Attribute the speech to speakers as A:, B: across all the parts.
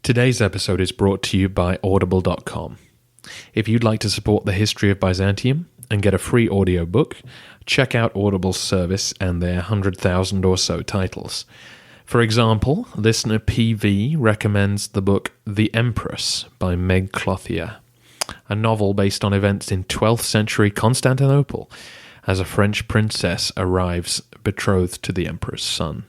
A: Today's episode is brought to you by Audible.com. If you'd like to support the history of Byzantium and get a free audiobook, check out Audible's service and their 100,000 or so titles. For example, listener PV recommends the book The Empress by Meg Clothier, a novel based on events in 12th century Constantinople as a French princess arrives betrothed to the emperor's son.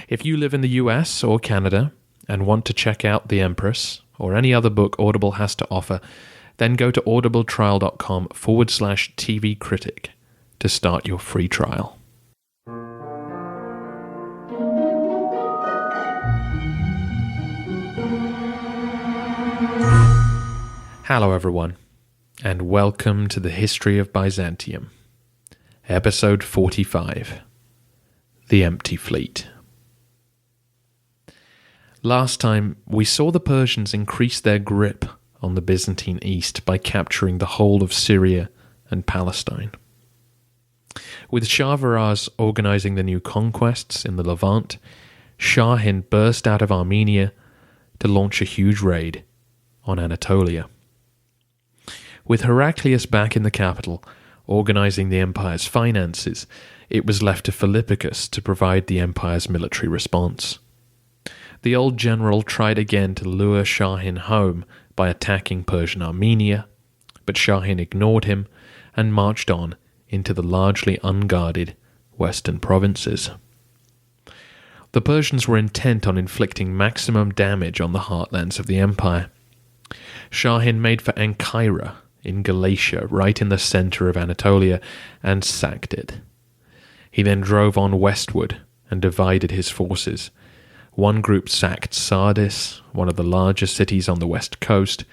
A: If you live in the US or Canada and want to check out The Empress or any other book Audible has to offer, then go to audibletrial.com/TV Critic to start your free trial. Hello everyone, and welcome to the History of Byzantium, Episode 45, The Empty Fleet. Last time, we saw the Persians increase their grip on the Byzantine East by capturing the whole of Syria and Palestine. With Shah-Varaz organizing the new conquests in the Levant, Shahin burst out of Armenia to launch a huge raid on Anatolia. With Heraclius back in the capital, organizing the empire's finances, it was left to Philippicus to provide the empire's military response. The old general tried again to lure Shahin home by attacking Persian Armenia, but Shahin ignored him and marched on into the largely unguarded western provinces. The Persians were intent on inflicting maximum damage on the heartlands of the empire. Shahin made for Ancyra in Galatia, right in the center of Anatolia, and sacked it. He then drove on westward and divided his forces. One group sacked Sardis, one of the largest cities on the west coast,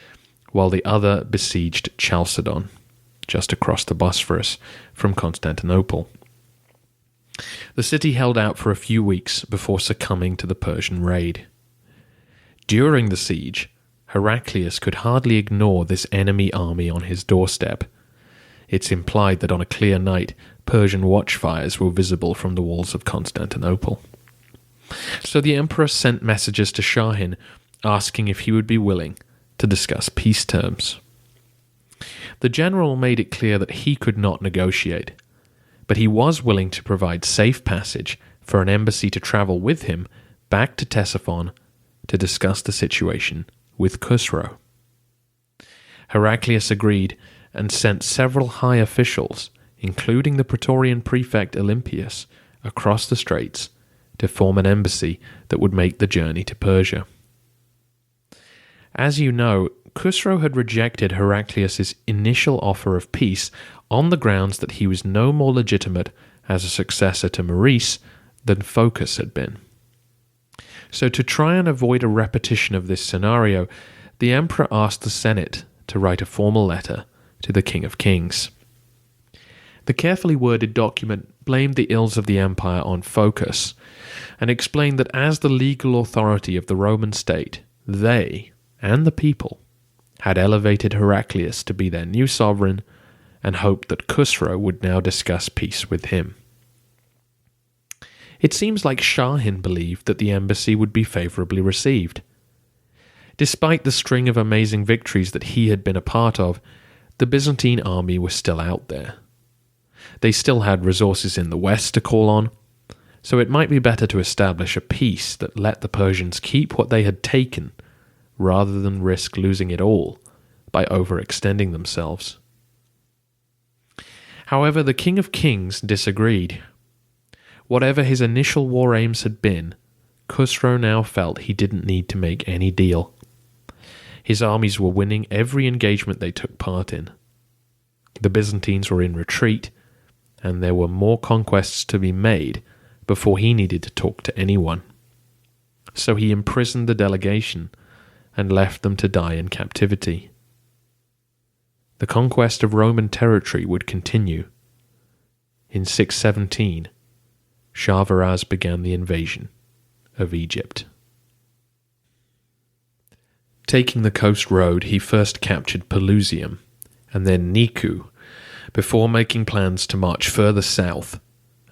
A: while the other besieged Chalcedon, just across the Bosphorus from Constantinople. The city held out for a few weeks before succumbing to the Persian raid. During the siege, Heraclius could hardly ignore this enemy army on his doorstep. It's implied that on a clear night, Persian watchfires were visible from the walls of Constantinople. So the emperor sent messages to Shahin asking if he would be willing to discuss peace terms. The general made it clear that he could not negotiate, but he was willing to provide safe passage for an embassy to travel with him back to Ctesiphon to discuss the situation with Khusro. Heraclius agreed and sent several high officials, including the Praetorian prefect Olympius, across the straits to form an embassy that would make the journey to Persia. As you know, Khusro had rejected Heraclius' initial offer of peace on the grounds that he was no more legitimate as a successor to Maurice than Phocas had been. So to try and avoid a repetition of this scenario, the emperor asked the Senate to write a formal letter to the King of Kings. The carefully worded document blamed the ills of the empire on Phocas and explained that as the legal authority of the Roman state, they, and the people, had elevated Heraclius to be their new sovereign and hoped that Khusro would now discuss peace with him. It seems like Shahin believed that the embassy would be favorably received. Despite the string of amazing victories that he had been a part of, the Byzantine army was still out there. They still had resources in the west to call on, so it might be better to establish a peace that let the Persians keep what they had taken rather than risk losing it all by overextending themselves. However, the King of Kings disagreed. Whatever his initial war aims had been, Khusro now felt he didn't need to make any deal. His armies were winning every engagement they took part in. The Byzantines were in retreat, and there were more conquests to be made before he needed to talk to anyone. So he imprisoned the delegation and left them to die in captivity. The conquest of Roman territory would continue. In 617, Shah-Varaz began the invasion of Egypt. Taking the coast road, he first captured Pelusium and then Niku, before making plans to march further south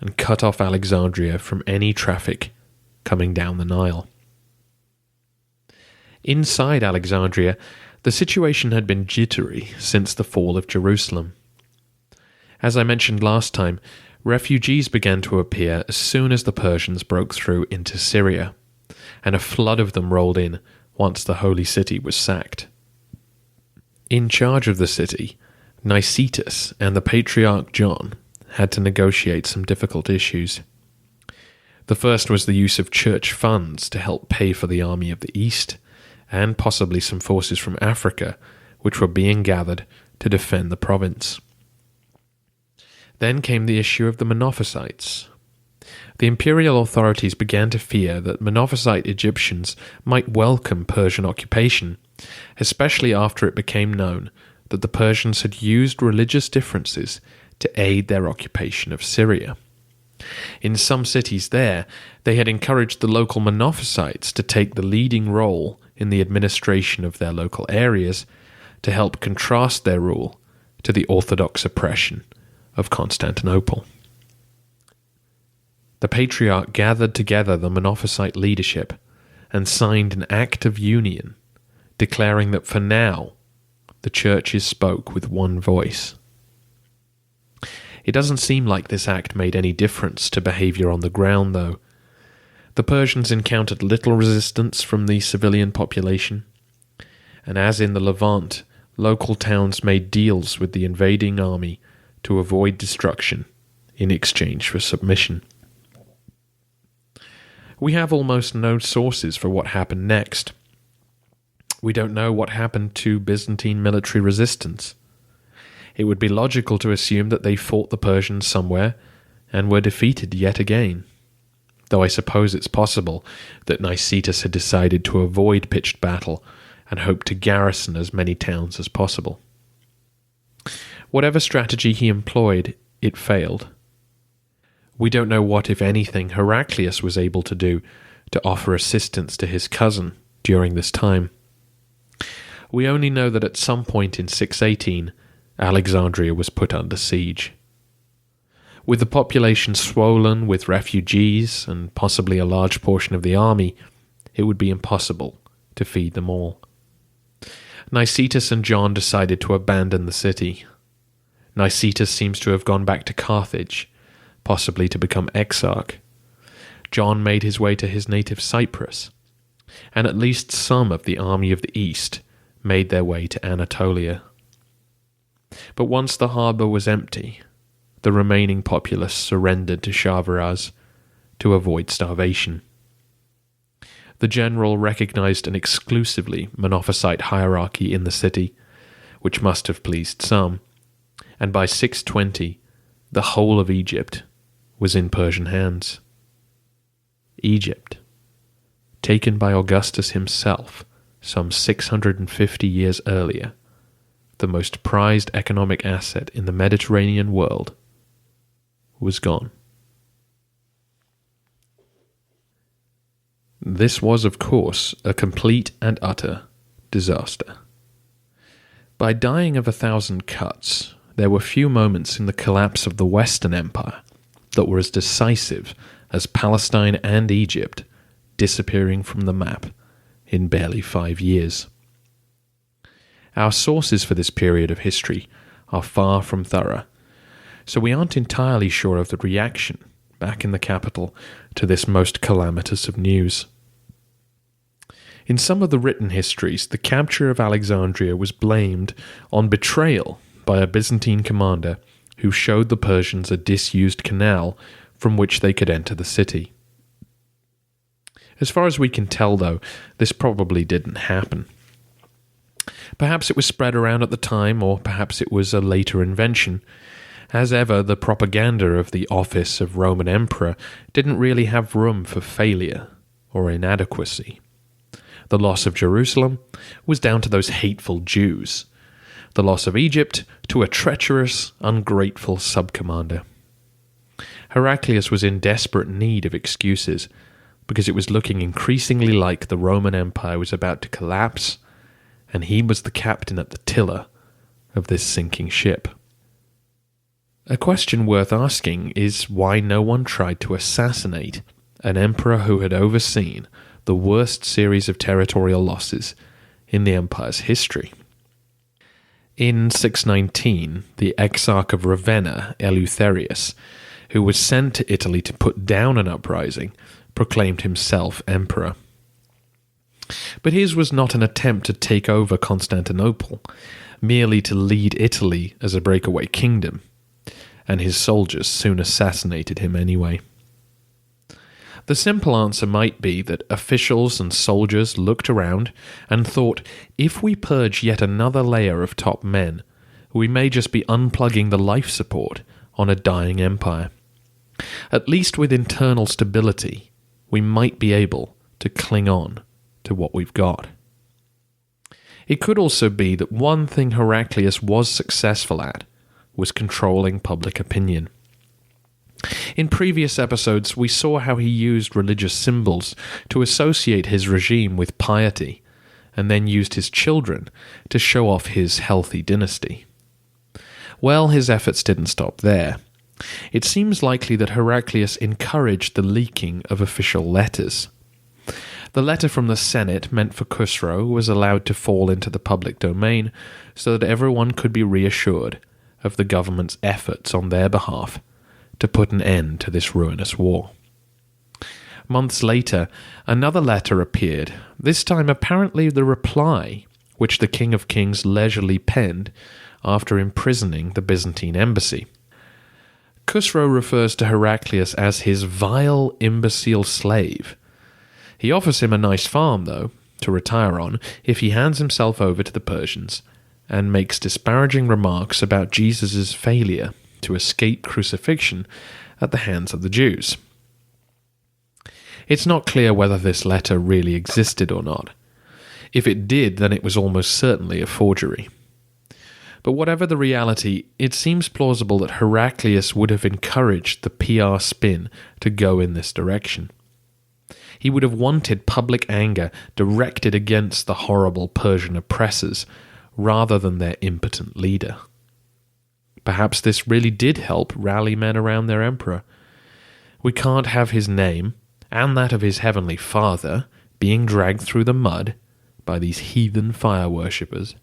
A: and cut off Alexandria from any traffic coming down the Nile. Inside Alexandria, the situation had been jittery since the fall of Jerusalem. As I mentioned last time, refugees began to appear as soon as the Persians broke through into Syria, and a flood of them rolled in once the holy city was sacked. In charge of the city, Nicetas and the Patriarch John had to negotiate some difficult issues. The first was the use of church funds to help pay for the army of the East, and possibly some forces from Africa, which were being gathered to defend the province. Then came the issue of the Monophysites. The imperial authorities began to fear that Monophysite Egyptians might welcome Persian occupation, especially after it became known that the Persians had used religious differences to aid their occupation of Syria. In some cities there, they had encouraged the local Monophysites to take the leading role in the administration of their local areas to help contrast their rule to the Orthodox oppression of Constantinople. The Patriarch gathered together the Monophysite leadership and signed an act of union, declaring that for now, the churches spoke with one voice. It doesn't seem like this act made any difference to behavior on the ground, though. The Persians encountered little resistance from the civilian population, and as in the Levant, local towns made deals with the invading army to avoid destruction in exchange for submission. We have almost no sources for what happened next. We don't know what happened to Byzantine military resistance. It would be logical to assume that they fought the Persians somewhere and were defeated yet again, though I suppose it's possible that Nicetas had decided to avoid pitched battle and hoped to garrison as many towns as possible. Whatever strategy he employed, it failed. We don't know what, if anything, Heraclius was able to do to offer assistance to his cousin during this time. We only know that at some point in 618, Alexandria was put under siege. With the population swollen with refugees and possibly a large portion of the army, it would be impossible to feed them all. Nicetas and John decided to abandon the city. Nicetas seems to have gone back to Carthage, possibly to become exarch. John made his way to his native Cyprus, and at least some of the army of the East made their way to Anatolia. But once the harbour was empty, the remaining populace surrendered to Shahrbaraz to avoid starvation. The general recognized an exclusively Monophysite hierarchy in the city, which must have pleased some, and by 620, the whole of Egypt was in Persian hands. Egypt, taken by Augustus himself some 650 years earlier, the most prized economic asset in the Mediterranean world, was gone. This was, of course, a complete and utter disaster. By dying of 1,000 cuts, there were few moments in the collapse of the Western Empire that were as decisive as Palestine and Egypt disappearing from the map in barely 5 years. Our sources for this period of history are far from thorough, so we aren't entirely sure of the reaction back in the capital to this most calamitous of news. In some of the written histories, the capture of Alexandria was blamed on betrayal by a Byzantine commander who showed the Persians a disused canal from which they could enter the city. As far as we can tell, though, this probably didn't happen. Perhaps it was spread around at the time, or perhaps it was a later invention. As ever, the propaganda of the office of Roman Emperor didn't really have room for failure or inadequacy. The loss of Jerusalem was down to those hateful Jews. The loss of Egypt to a treacherous, ungrateful subcommander. Heraclius was in desperate need of excuses, because it was looking increasingly like the Roman Empire was about to collapse, and he was the captain at the tiller of this sinking ship. A question worth asking is why no one tried to assassinate an emperor who had overseen the worst series of territorial losses in the empire's history. In 619, the Exarch of Ravenna, Eleutherius, who was sent to Italy to put down an uprising, proclaimed himself emperor. But his was not an attempt to take over Constantinople, merely to lead Italy as a breakaway kingdom, and his soldiers soon assassinated him anyway. The simple answer might be that officials and soldiers looked around and thought, if we purge yet another layer of top men, we may just be unplugging the life support on a dying empire. At least with internal stability, we might be able to cling on to what we've got. It could also be that one thing Heraclius was successful at was controlling public opinion. In previous episodes, we saw how he used religious symbols to associate his regime with piety, and then used his children to show off his healthy dynasty. Well, his efforts didn't stop there. It seems likely that Heraclius encouraged the leaking of official letters. The letter from the Senate meant for Khusro was allowed to fall into the public domain so that everyone could be reassured of the government's efforts on their behalf to put an end to this ruinous war. Months later, another letter appeared, this time apparently the reply which the King of Kings leisurely penned after imprisoning the Byzantine embassy. Khusro refers to Heraclius as his vile, imbecile slave. He offers him a nice farm, though, to retire on if he hands himself over to the Persians, and makes disparaging remarks about Jesus' failure to escape crucifixion at the hands of the Jews. It's not clear whether this letter really existed or not. If it did, then it was almost certainly a forgery. But whatever the reality, it seems plausible that Heraclius would have encouraged the PR spin to go in this direction. He would have wanted public anger directed against the horrible Persian oppressors rather than their impotent leader. Perhaps this really did help rally men around their emperor. We can't have his name, and that of his heavenly father, being dragged through the mud by these heathen fire worshippers.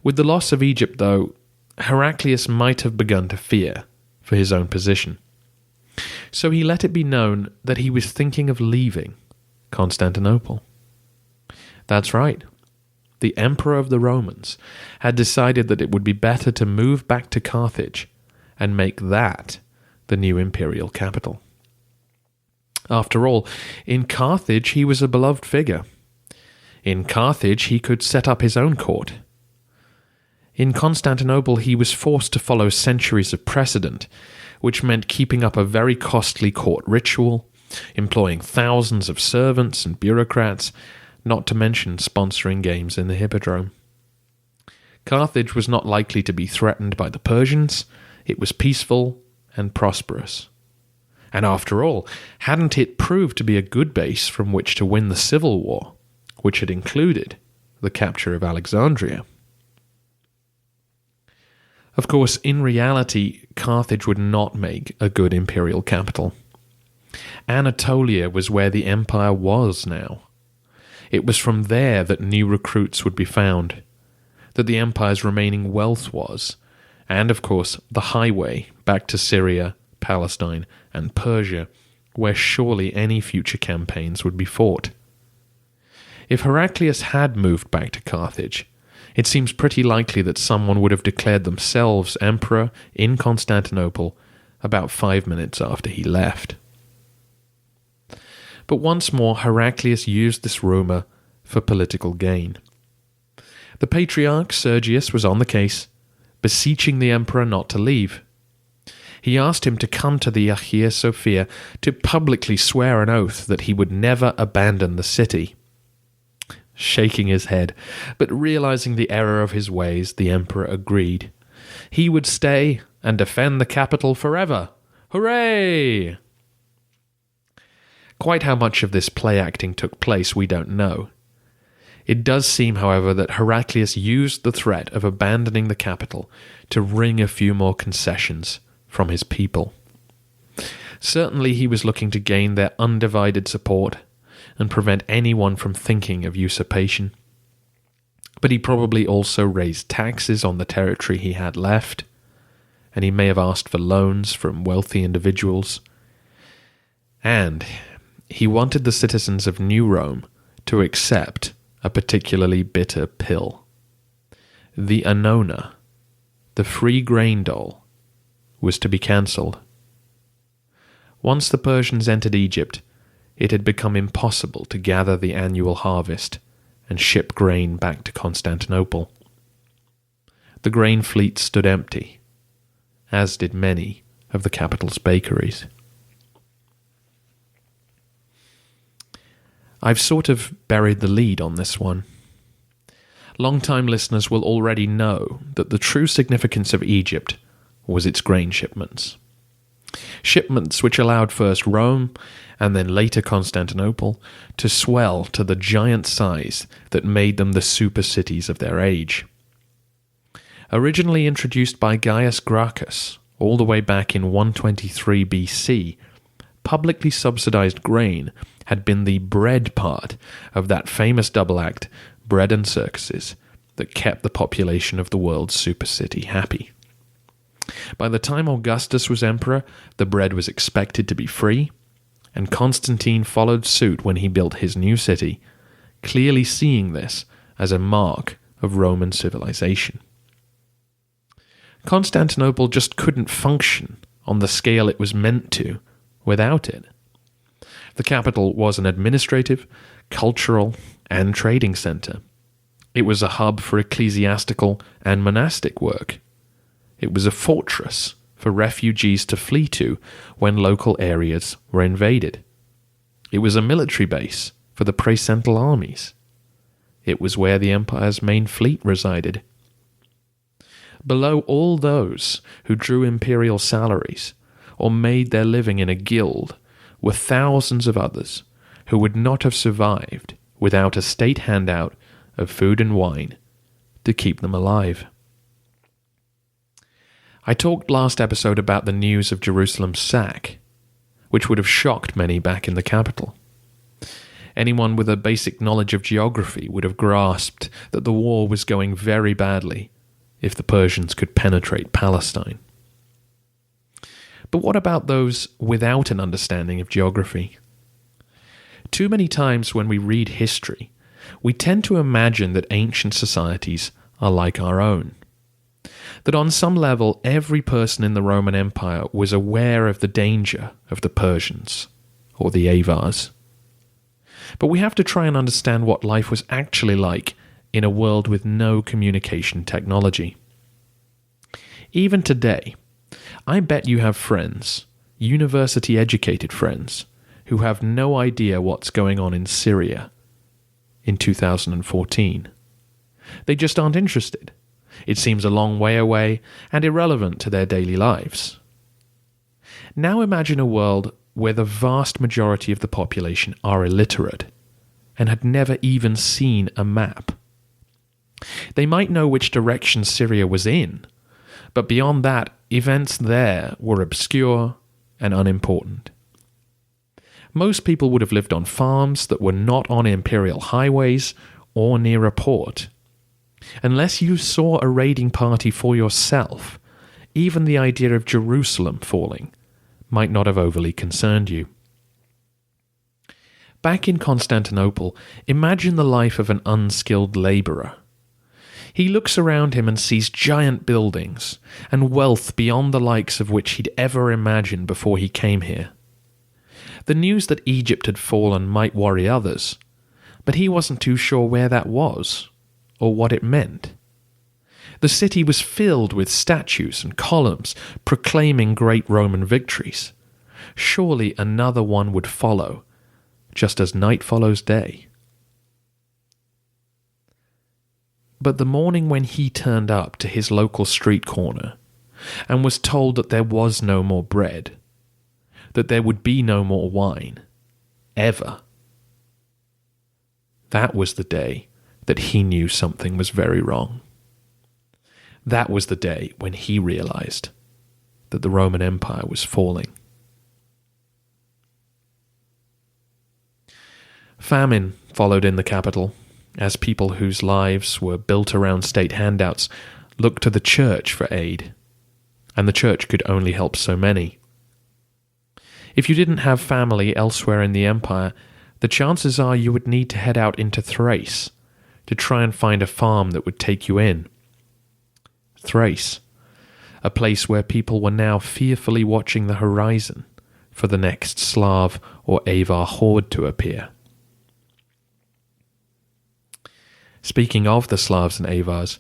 A: With the loss of Egypt, though, Heraclius might have begun to fear for his own position. So he let it be known that he was thinking of leaving Constantinople. That's right. The Emperor of the Romans had decided that it would be better to move back to Carthage and make that the new imperial capital. After all, in Carthage he was a beloved figure. In Carthage he could set up his own court. In Constantinople he was forced to follow centuries of precedent, which meant keeping up a very costly court ritual, employing thousands of servants and bureaucrats, not to mention sponsoring games in the Hippodrome. Carthage was not likely to be threatened by the Persians. It was peaceful and prosperous. And after all, hadn't it proved to be a good base from which to win the civil war, which had included the capture of Alexandria? Of course, in reality, Carthage would not make a good imperial capital. Anatolia was where the empire was now. It was from there that new recruits would be found, that the empire's remaining wealth was, and of course the highway back to Syria, Palestine, and Persia, where surely any future campaigns would be fought. If Heraclius had moved back to Carthage, it seems pretty likely that someone would have declared themselves emperor in Constantinople about 5 minutes after he left. But once more, Heraclius used this rumour for political gain. The Patriarch Sergius was on the case, beseeching the emperor not to leave. He asked him to come to the Hagia Sophia to publicly swear an oath that he would never abandon the city. Shaking his head, but realizing the error of his ways, the emperor agreed. He would stay and defend the capital forever. Hooray! Quite how much of this play acting took place we don't know. It does seem, however, that Heraclius used the threat of abandoning the capital to wring a few more concessions from his people. Certainly he was looking to gain their undivided support and prevent anyone from thinking of usurpation. But he probably also raised taxes on the territory he had left, and he may have asked for loans from wealthy individuals. And he wanted the citizens of New Rome to accept a particularly bitter pill. The annona, the free grain dole, was to be cancelled. Once the Persians entered Egypt, it had become impossible to gather the annual harvest and ship grain back to Constantinople. The grain fleet stood empty, as did many of the capital's bakeries. I've sort of buried the lead on this one. Long-time listeners will already know that the true significance of Egypt was its grain shipments. Shipments which allowed first Rome, and then later Constantinople, to swell to the giant size that made them the super cities of their age. Originally introduced by Gaius Gracchus all the way back in 123 BC, publicly subsidized grain had been the bread part of that famous double act, bread and circuses, that kept the population of the world's supercity happy. By the time Augustus was emperor, the bread was expected to be free, and Constantine followed suit when he built his new city, clearly seeing this as a mark of Roman civilization. Constantinople just couldn't function on the scale it was meant to without it. The capital was an administrative, cultural, and trading center. It was a hub for ecclesiastical and monastic work. It was a fortress for refugees to flee to when local areas were invaded. It was a military base for the praesental armies. It was where the empire's main fleet resided. Below all those who drew imperial salaries or made their living in a guild were thousands of others who would not have survived without a state handout of food and wine to keep them alive. I talked last episode about the news of Jerusalem's sack, which would have shocked many back in the capital. Anyone with a basic knowledge of geography would have grasped that the war was going very badly if the Persians could penetrate Palestine. But what about those without an understanding of geography? Too many times when we read history, we tend to imagine that ancient societies are like our own. That on some level every person in the Roman Empire was aware of the danger of the Persians, or the Avars. But we have to try and understand what life was actually like in a world with no communication technology. Even today, I bet you have friends, university-educated friends, who have no idea what's going on in Syria in 2014. They just aren't interested. It seems a long way away and irrelevant to their daily lives. Now imagine a world where the vast majority of the population are illiterate and had never even seen a map. They might know which direction Syria was in, but beyond that, events there were obscure and unimportant. Most people would have lived on farms that were not on imperial highways or near a port. Unless you saw a raiding party for yourself, even the idea of Jerusalem falling might not have overly concerned you. Back in Constantinople, imagine the life of an unskilled labourer. He looks around him and sees giant buildings and wealth beyond the likes of which he'd ever imagined before he came here. The news that Egypt had fallen might worry others, but he wasn't too sure where that was or what it meant. The city was filled with statues and columns proclaiming great Roman victories. Surely another one would follow, just as night follows day. But the morning when he turned up to his local street corner and was told that there was no more bread, that there would be no more wine, ever, that was the day that he knew something was very wrong. That was the day when he realized that the Roman Empire was falling. Famine followed in the capital, as people whose lives were built around state handouts looked to the church for aid, and the church could only help so many. If you didn't have family elsewhere in the empire, the chances are you would need to head out into Thrace to try and find a farm that would take you in. Thrace, a place where people were now fearfully watching the horizon for the next Slav or Avar horde to appear. Speaking of the Slavs and Avars,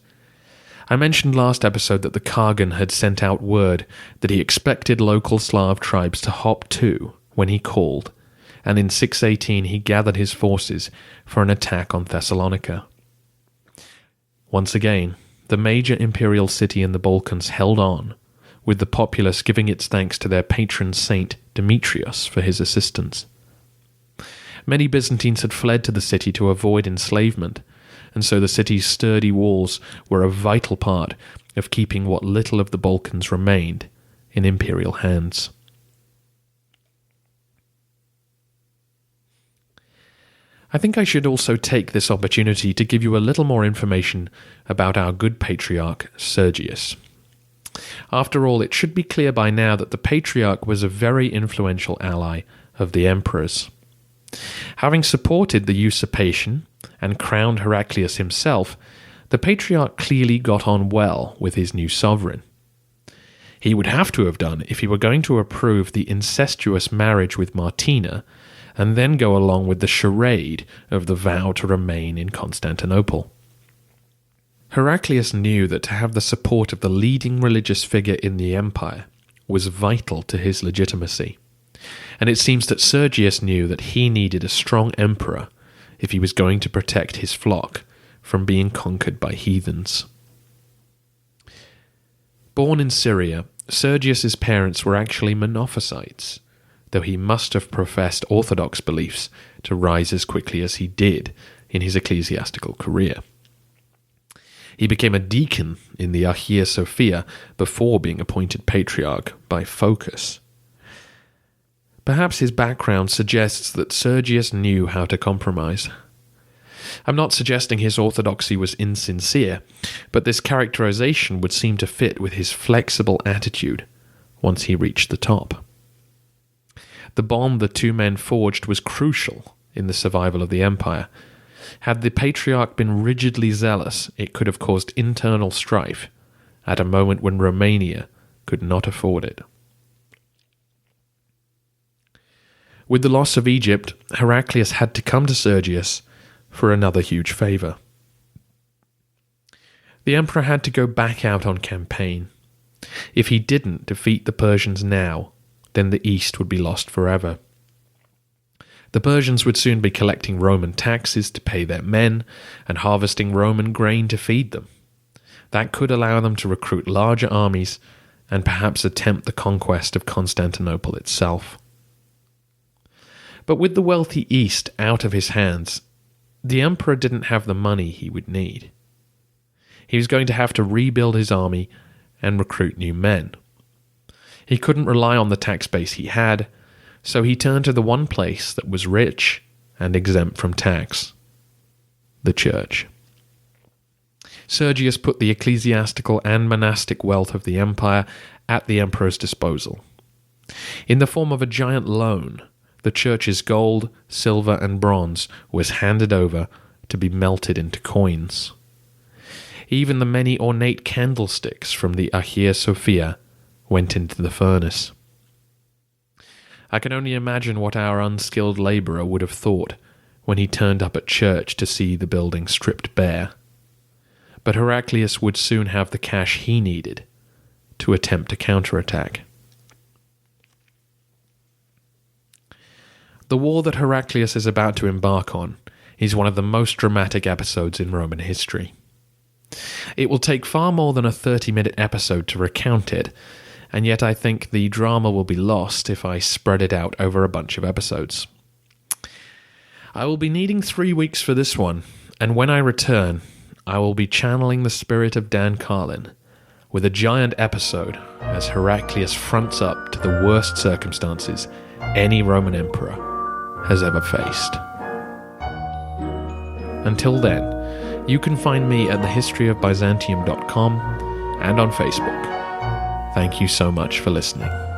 A: I mentioned last episode that the Khagan had sent out word that he expected local Slav tribes to hop to when he called, and in 618 he gathered his forces for an attack on Thessalonica. Once again, the major imperial city in the Balkans held on, with the populace giving its thanks to their patron saint Demetrius for his assistance. Many Byzantines had fled to the city to avoid enslavement, and so the city's sturdy walls were a vital part of keeping what little of the Balkans remained in imperial hands. I think I should also take this opportunity to give you a little more information about our good Patriarch Sergius. After all, it should be clear by now that the Patriarch was a very influential ally of the emperors. Having supported the usurpation and crowned Heraclius himself, the Patriarch clearly got on well with his new sovereign. He would have to have done if he were going to approve the incestuous marriage with Martina and then go along with the charade of the vow to remain in Constantinople. Heraclius knew that to have the support of the leading religious figure in the empire was vital to his legitimacy, and it seems that Sergius knew that he needed a strong emperor if he was going to protect his flock from being conquered by heathens. Born in Syria, Sergius's parents were actually Monophysites, though he must have professed orthodox beliefs to rise as quickly as he did in his ecclesiastical career. He became a deacon in the Hagia Sophia before being appointed patriarch by Phocas. Perhaps his background suggests that Sergius knew how to compromise. I'm not suggesting his orthodoxy was insincere, but this characterization would seem to fit with his flexible attitude once he reached the top. The bond the two men forged was crucial in the survival of the empire. Had the Patriarch been rigidly zealous, it could have caused internal strife at a moment when Romania could not afford it. With the loss of Egypt, Heraclius had to come to Sergius for another huge favour. The emperor had to go back out on campaign. If he didn't defeat the Persians now, then the East would be lost forever. The Persians would soon be collecting Roman taxes to pay their men and harvesting Roman grain to feed them. That could allow them to recruit larger armies and perhaps attempt the conquest of Constantinople itself. But with the wealthy East out of his hands, the emperor didn't have the money he would need. He was going to have to rebuild his army and recruit new men. He couldn't rely on the tax base he had, so he turned to the one place that was rich and exempt from tax: the church. Sergius put the ecclesiastical and monastic wealth of the empire at the emperor's disposal. In the form of a giant loan, the church's gold, silver, and bronze was handed over to be melted into coins. Even the many ornate candlesticks from the Hagia Sophia went into the furnace. I can only imagine what our unskilled labourer would have thought when he turned up at church to see the building stripped bare. But Heraclius would soon have the cash he needed to attempt a counterattack. The war that Heraclius is about to embark on is one of the most dramatic episodes in Roman history. It will take far more than a 30-minute episode to recount it, and yet I think the drama will be lost if I spread it out over a bunch of episodes. I will be needing 3 weeks for this one, and when I return, I will be channeling the spirit of Dan Carlin with a giant episode as Heraclius fronts up to the worst circumstances any Roman emperor has ever faced. Until then, you can find me at thehistoryofbyzantium.com and on Facebook. Thank you so much for listening.